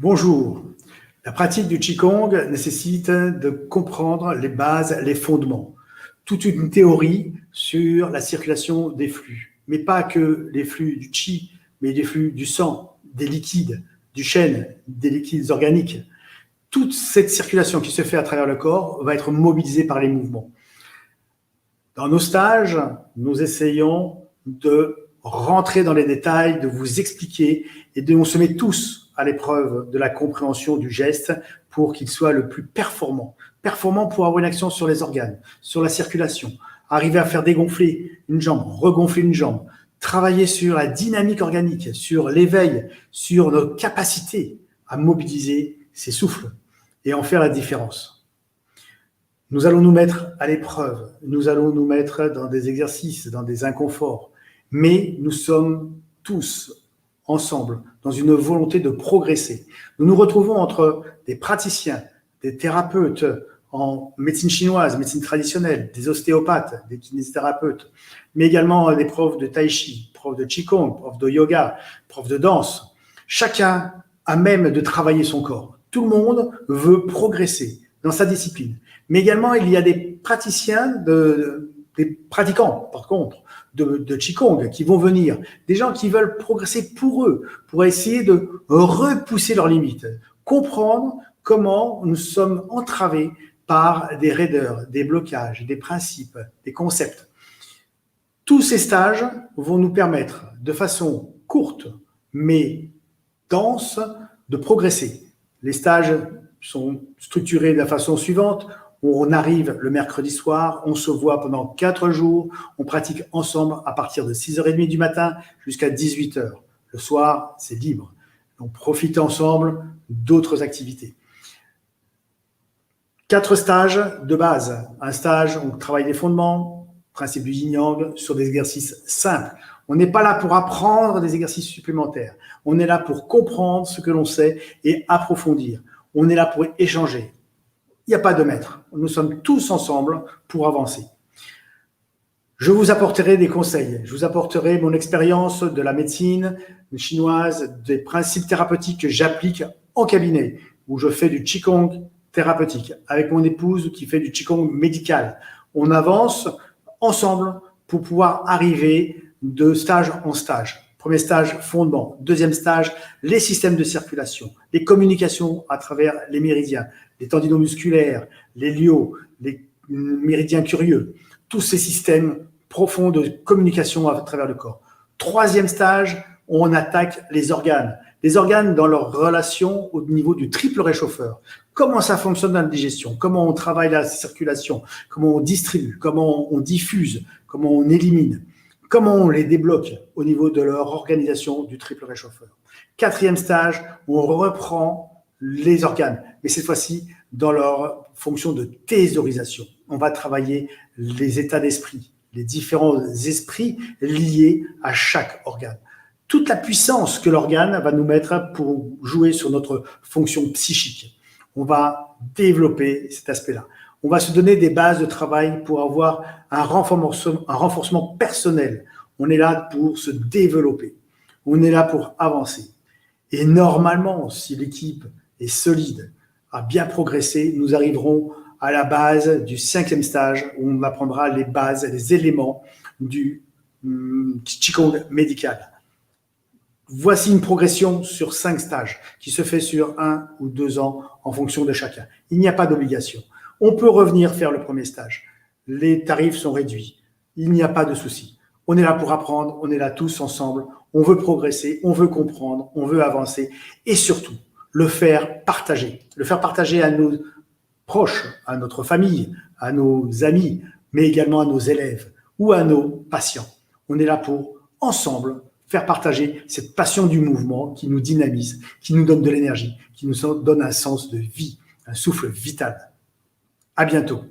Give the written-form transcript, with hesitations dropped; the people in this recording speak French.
Bonjour. La pratique du Qigong nécessite de comprendre les bases, les fondements. Toute une théorie sur la circulation des flux. Mais pas que les flux du Qi, mais les flux du sang, des liquides, du chêne, des liquides organiques. Toute cette circulation qui se fait à travers le corps va être mobilisée par les mouvements. Dans nos stages, nous essayons de rentrer dans les détails, de vous expliquer et on se met tous à l'épreuve de la compréhension du geste pour qu'il soit le plus performant. Performant pour avoir une action sur les organes, sur la circulation, arriver à faire dégonfler une jambe, regonfler une jambe, travailler sur la dynamique organique, sur l'éveil, sur nos capacités à mobiliser ses souffles et en faire la différence. Nous allons nous mettre à l'épreuve, nous allons nous mettre dans des exercices, dans des inconforts, mais nous sommes tous ensemble dans une volonté de progresser. Nous nous retrouvons entre des praticiens, des thérapeutes en médecine chinoise, médecine traditionnelle, des ostéopathes, des kinésithérapeutes, mais également des profs de tai chi, profs de qigong, profs de yoga, profs de danse. Chacun a même de travailler son corps. Tout le monde veut progresser dans sa discipline. Mais également, il y a des praticiens, des pratiquants, par contre, de Qigong qui vont venir, des gens qui veulent progresser pour eux, pour essayer de repousser leurs limites, comprendre comment nous sommes entravés par des raideurs, des blocages, des principes, des concepts. Tous ces stages vont nous permettre, de façon courte, mais dense, de progresser. Les stages sont structurés de la façon suivante. On arrive le mercredi soir, on se voit pendant 4 jours, on pratique ensemble à partir de 6h30 du matin jusqu'à 18h. Le soir, c'est libre. On profite ensemble d'autres activités. 4 stages de base. Un stage, on travaille les fondements, principe du yin-yang, sur des exercices simples. On n'est pas là pour apprendre des exercices supplémentaires. On est là pour comprendre ce que l'on sait et approfondir. On est là pour échanger. Il n'y a pas de maître. Nous sommes tous ensemble pour avancer. Je vous apporterai des conseils. Je vous apporterai mon expérience de la médecine chinoise, des principes thérapeutiques que j'applique en cabinet, où je fais du Qigong thérapeutique, avec mon épouse qui fait du Qigong médical. On avance ensemble pour pouvoir arriver de stage en stage. Premier stage, fondement. Deuxième stage, les systèmes de circulation, les communications à travers les méridiens, les tendinons musculaires, les lios, les méridiens curieux, tous ces systèmes profonds de communication à travers le corps. Troisième stage, on attaque les organes. Les organes dans leur relation au niveau du triple réchauffeur. Comment ça fonctionne dans la digestion, comment on travaille la circulation, comment on distribue, comment on diffuse, comment on élimine. Comment on les débloque au niveau de leur organisation du triple réchauffeur. Quatrième stage, on reprend les organes, mais cette fois-ci dans leur fonction de thésaurisation. On va travailler les états d'esprit, les différents esprits liés à chaque organe. Toute la puissance que l'organe va nous mettre pour jouer sur notre fonction psychique. On va développer cet aspect-là. On va se donner des bases de travail pour avoir un renforcement personnel. On est là pour se développer. On est là pour avancer. Et normalement, si l'équipe est solide, a bien progressé, nous arriverons à la base du 5e stage où on apprendra les bases, les éléments du Qigong médical. Voici une progression sur 5 stages qui se fait sur 1 ou 2 ans en fonction de chacun. Il n'y a pas d'obligation. On peut revenir faire le premier stage. Les tarifs sont réduits. Il n'y a pas de souci. On est là pour apprendre, on est là tous ensemble. On veut progresser, on veut comprendre, on veut avancer et surtout le faire partager. Le faire partager à nos proches, à notre famille, à nos amis, mais également à nos élèves ou à nos patients. On est là pour ensemble faire partager cette passion du mouvement qui nous dynamise, qui nous donne de l'énergie, qui nous donne un sens de vie, un souffle vital. À bientôt.